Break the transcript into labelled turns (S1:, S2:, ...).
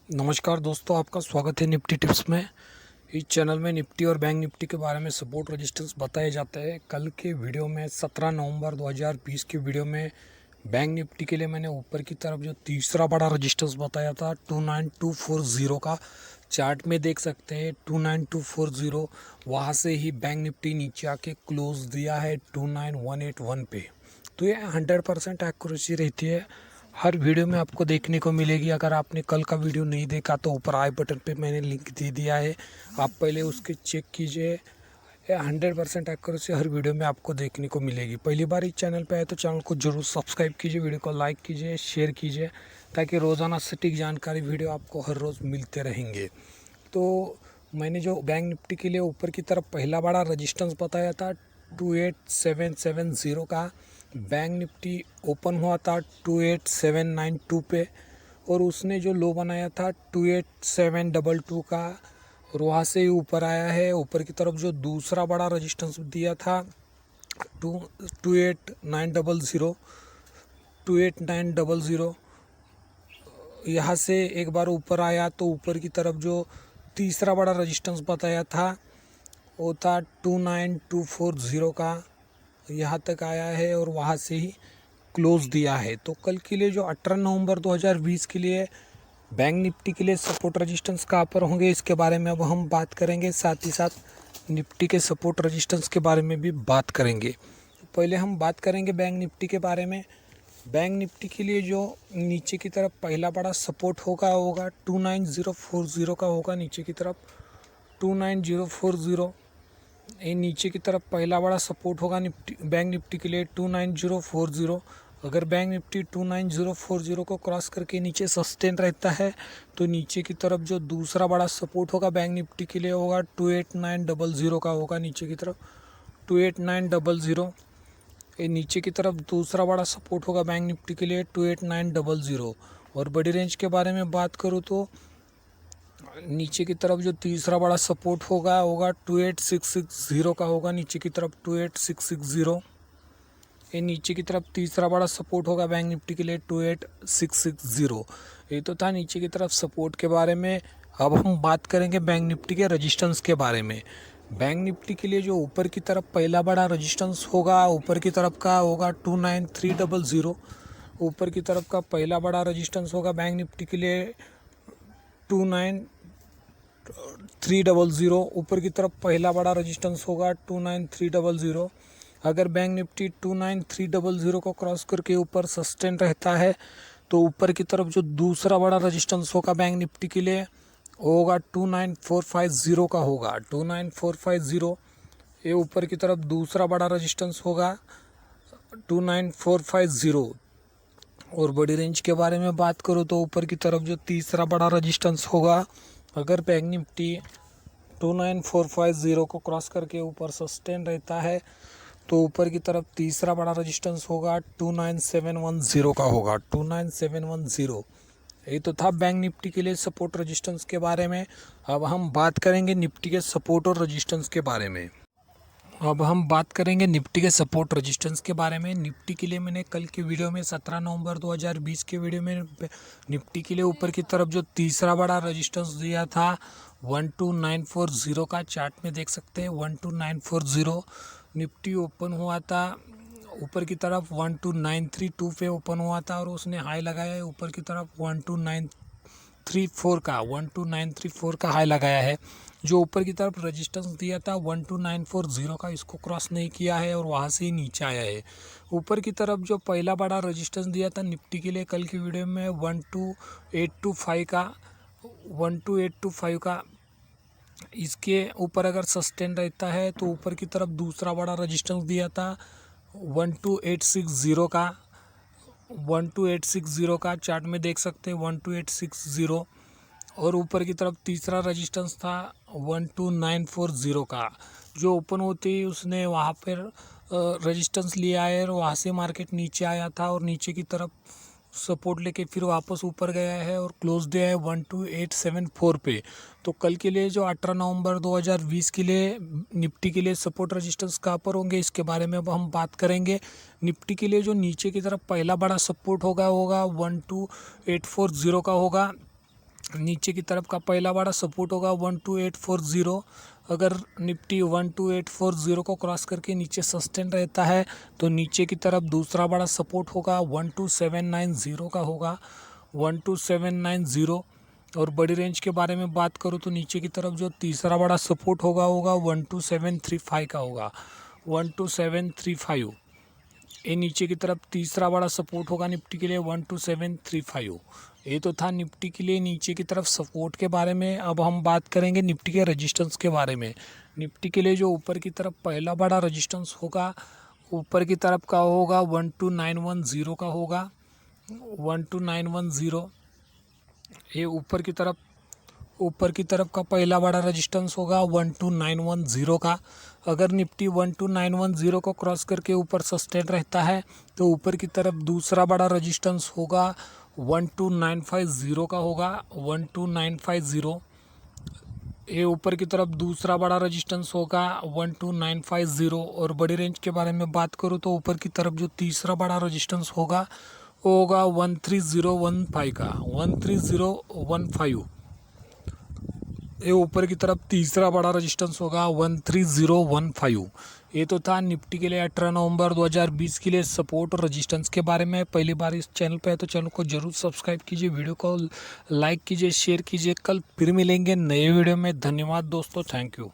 S1: नमस्कार दोस्तों, आपका स्वागत है निफ्टी टिप्स में। इस चैनल में निफ्टी और बैंक निफ्टी के बारे में सपोर्ट रेजिस्टेंस बताए जाते हैं। कल के वीडियो में 17 नवंबर 2020 के वीडियो में बैंक निफ्टी के लिए मैंने ऊपर की तरफ जो तीसरा बड़ा रेजिस्टेंस बताया था 29240 का, चार्ट में देख सकते हैं 29240। वहाँ से ही बैंक निफ्टी नीचे आके क्लोज दिया है 29181 पे। तो ये 100% एक्यूरेसी रहती है। हर वीडियो में आपको देखने को मिलेगी। अगर आपने कल का वीडियो नहीं देखा तो ऊपर आई बटन पे मैंने लिंक दे दिया है, आप पहले उसके चेक कीजिए। 100% एक्यूरेसी हर वीडियो में आपको देखने को मिलेगी। पहली बार इस चैनल पे आए तो चैनल को जरूर सब्सक्राइब कीजिए, वीडियो को लाइक कीजिए, शेयर कीजिए, ताकि रोज़ाना सटीक जानकारी वीडियो आपको हर रोज़ मिलते रहेंगे। तो मैंने जो बैंक निफ्टी के लिए ऊपर की तरफ पहला बड़ा रजिस्टेंस बताया था 28770 का, बैंक निफ्टी ओपन हुआ था 28792 पे, और उसने जो लो बनाया था 28722 का, और वहाँ से ही ऊपर आया है। ऊपर की तरफ जो दूसरा बड़ा रजिस्टेंस दिया था 28900 यहाँ से एक बार ऊपर आया। तो ऊपर की तरफ जो तीसरा बड़ा रजिस्टेंस बताया था वो था 29240 का, यहाँ तक आया है और वहाँ से ही क्लोज दिया है। तो कल के लिए जो 18 नवंबर 2020 के लिए बैंक निफ्टी के लिए सपोर्ट रेजिस्टेंस कहाँ पर होंगे, इसके बारे में अब हम बात करेंगे। साथ ही साथ निफ्टी के सपोर्ट रेजिस्टेंस के बारे में भी बात करेंगे। पहले हम बात करेंगे बैंक निफ्टी के बारे में। बैंक निफ्टी के लिए जो नीचे की तरफ पहला बड़ा सपोर्ट होगा 29040 का होगा। नीचे की तरफ 29040, ये नीचे की तरफ पहला बड़ा सपोर्ट होगा बैंक निफ्टी के लिए 29040। अगर बैंक निफ्टी 29040 को क्रॉस करके नीचे सस्टेन रहता है तो नीचे की तरफ जो दूसरा बड़ा सपोर्ट होगा बैंक निफ्टी के लिए होगा 28900 का होगा। नीचे की तरफ 28900, ये नीचे की तरफ दूसरा बड़ा सपोर्ट होगा बैंक निफ्टी के लिए 28900। और बड़ी रेंज के बारे में बात करूँ तो नीचे की तरफ जो तीसरा बड़ा सपोर्ट होगा 28660 का होगा। नीचे की तरफ 28660, ये नीचे की तरफ तीसरा बड़ा सपोर्ट होगा बैंक निफ्टी के लिए 28660। ये तो था नीचे की तरफ सपोर्ट के बारे में। अब हम बात करेंगे बैंक निफ्टी के रजिस्टेंस के बारे में। बैंक निफ्टी के लिए जो ऊपर की तरफ पहला बड़ा रजिस्टेंस होगा ऊपर की तरफ का होगा 29300। ऊपर की तरफ का पहला बड़ा रजिस्टेंस होगा बैंक निफ्टी के लिए 29300। ऊपर की तरफ पहला बड़ा रजिस्टेंस होगा 29300। अगर बैंक निफ्टी 29300 को क्रॉस करके ऊपर सस्टेन रहता है तो ऊपर की तरफ जो दूसरा बड़ा रजिस्टेंस होगा बैंक निफ्टी के लिए होगा 29450 का होगा। 29450, ये ऊपर की तरफ दूसरा बड़ा रजिस्टेंस होगा 29450। और बड़ी रेंज के बारे में बात करूँ तो ऊपर की तरफ जो तीसरा बड़ा रजिस्टेंस होगा, अगर बैंक निफ्टी 29450 को क्रॉस करके ऊपर सस्टेन रहता है तो ऊपर की तरफ तीसरा बड़ा रजिस्टेंस होगा 29710 का होगा। 29710, ये तो था बैंक निफ्टी के लिए सपोर्ट रेजिस्टेंस के बारे में। अब हम बात करेंगे निफ्टी के सपोर्ट और रेजिस्टेंस के बारे में। निफ्टी के लिए मैंने कल के वीडियो में 17 नवंबर 2020 के वीडियो में निफ्टी के लिए ऊपर की तरफ जो तीसरा बड़ा रेजिस्टेंस दिया था 12940 का, चार्ट में देख सकते हैं 12940। निफ्टी ओपन हुआ था ऊपर की तरफ 12932 पे ओपन हुआ था और उसने हाई लगाया है ऊपर की तरफ 12934 का हाई लगाया है। जो ऊपर की तरफ रेजिस्टेंस दिया था 12940 का, इसको क्रॉस नहीं किया है और वहाँ से ही नीचे आया है। ऊपर की तरफ जो पहला बड़ा रेजिस्टेंस दिया था निफ्टी के लिए कल की वीडियो में 12825 का, इसके ऊपर अगर सस्टेन रहता है तो ऊपर की तरफ दूसरा बड़ा रेजिस्टेंस दिया था 12860 का। 12860 का चार्ट में देख सकते हैं 12860। और ऊपर की तरफ तीसरा रेजिस्टेंस था 12940 का। जो ओपन होते ही उसने वहाँ पर रेजिस्टेंस लिया है और वहाँ से मार्केट नीचे आया था और नीचे की तरफ सपोर्ट लेके फिर वापस ऊपर गया है और क्लोज दिया है 12874 पे। तो कल के लिए जो 18 नवंबर 2020 के लिए निफ्टी के लिए सपोर्ट रेजिस्टेंस कहाँ पर होंगे इसके बारे में अब हम बात करेंगे। निफ्टी के लिए जो नीचे की तरफ पहला बड़ा सपोर्ट होगा 12840 का होगा। नीचे की तरफ का पहला बड़ा सपोर्ट होगा 12840। अगर निफ्टी 12840 को क्रॉस करके नीचे सस्टेन रहता है तो नीचे की तरफ दूसरा बड़ा सपोर्ट होगा 12790 का होगा, 12790। और बड़ी रेंज के बारे में बात करूँ तो नीचे की तरफ जो तीसरा बड़ा सपोर्ट होगा 12735 का होगा, 12735। ये नीचे की तरफ तीसरा बड़ा सपोर्ट होगा निफ्टी के लिए 12735। ये तो था निफ्टी के लिए नीचे की तरफ सपोर्ट के बारे में। अब हम बात करेंगे निफ्टी के रेजिस्टेंस के बारे में। निफ्टी के लिए जो ऊपर की तरफ पहला बड़ा रेजिस्टेंस होगा ऊपर की तरफ का होगा 12910 का होगा, 12910। ये ऊपर की तरफ का पहला बड़ा रेजिस्टेंस होगा 12910 का। अगर निफ्टी 12910 को क्रॉस करके ऊपर सस्टेन रहता है तो ऊपर की तरफ दूसरा बड़ा रेजिस्टेंस होगा 12950 का होगा, 12950। ये ऊपर की तरफ दूसरा बड़ा रेजिस्टेंस होगा 12950। और बड़ी रेंज के बारे में बात करूँ तो ऊपर की तरफ जो तीसरा बड़ा रेजिस्टेंस होगा वो होगा 13015 का, 13015। ये ऊपर की तरफ तीसरा बड़ा रेजिस्टेंस होगा 13015। ये तो था निफ्टी के लिए 18 नवंबर 2020 के लिए सपोर्ट और रेजिस्टेंस के बारे में। पहली बार इस चैनल पे है तो चैनल को जरूर सब्सक्राइब कीजिए, वीडियो को लाइक कीजिए, शेयर कीजिए। कल फिर मिलेंगे नए वीडियो में। धन्यवाद दोस्तों, थैंक यू।